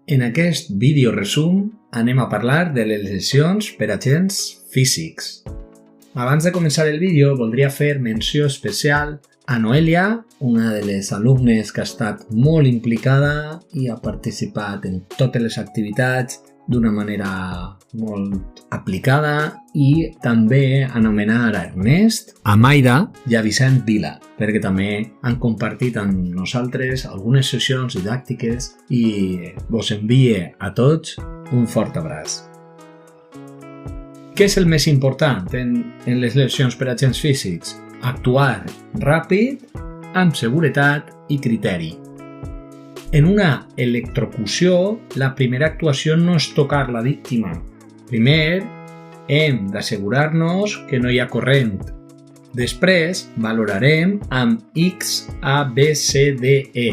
En aquest vídeo resum anem a parlar de les lesions per agents físics. Abans de començar el vídeo voldria fer menció especial a Noelia, una de les alumnes que ha estat molt implicada i ha participat en totes les activitats d'una manera molt aplicada, i també anomenar a Ernest, a Maida i a Vicent Vila, perquè també han compartit amb nosaltres algunes sessions didàctiques i vos envie a tots un fort abraç. Què és el més important en les lesions per agents físics? Actuar ràpid, amb seguretat i criteri. En una electrocució, la primera actuació no és tocar la víctima. Primer, hem d'assegurar-nos que no hi ha corrent. Després, valorarem amb X, A, B, C, D, E.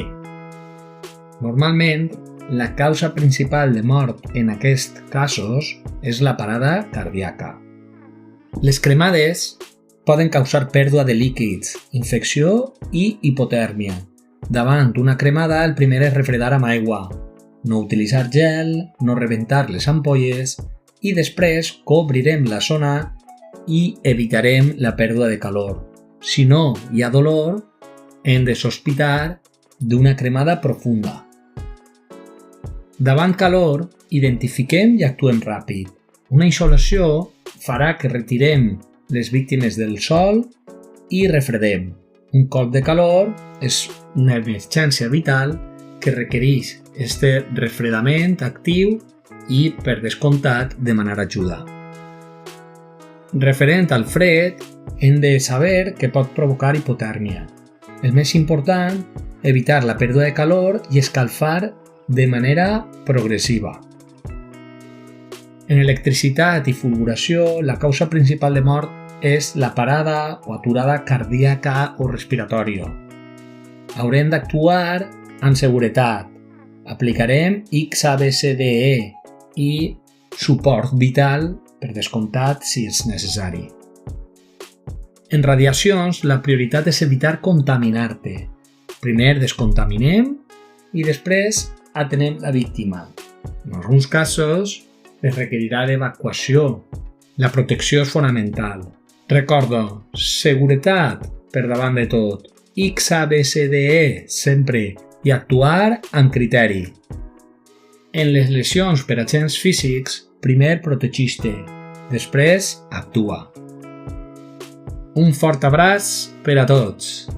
Normalment, la causa principal de mort en aquests casos és la parada cardíaca. Les cremades poden causar pèrdua de líquids, infecció i hipotèrmia. Davant una cremada, el primer és refredar amb aigua, no utilitzar gel, no rebentar les ampolles i després cobrirem la zona i evitarem la pèrdua de calor. Si no hi ha dolor, hem de sospitar d'una cremada profunda. Davant calor, identifiquem i actuem ràpid. Una insolació farà que retirem les víctimes del sol i refredem. Un cop de calor és una emergència vital que requereix este refredament actiu i, per descomptat, demanar ajuda. Referent al fred, hem de saber que pot provocar hipotèrmia. El més important, evitar la pèrdua de calor i escalfar de manera progressiva. En electricitat i fulguració, la causa principal de mort és la parada o aturada cardíaca o respiratòria. Haurem d'actuar amb seguretat. Aplicarem X, A, B, C, D, E i suport vital, per descomptat, si és necessari. En radiacions, la prioritat és evitar contaminar-te. Primer descontaminem i després atenem la víctima. En alguns casos es requerirà d'evacuació. La protecció és fonamental. Recorda, seguretat per davant de tot. X, A, B, C, D, E sempre i actuar amb criteri. En les lesions per agents físics, primer protegeix-te, després actua. Un fort abraç per a tots.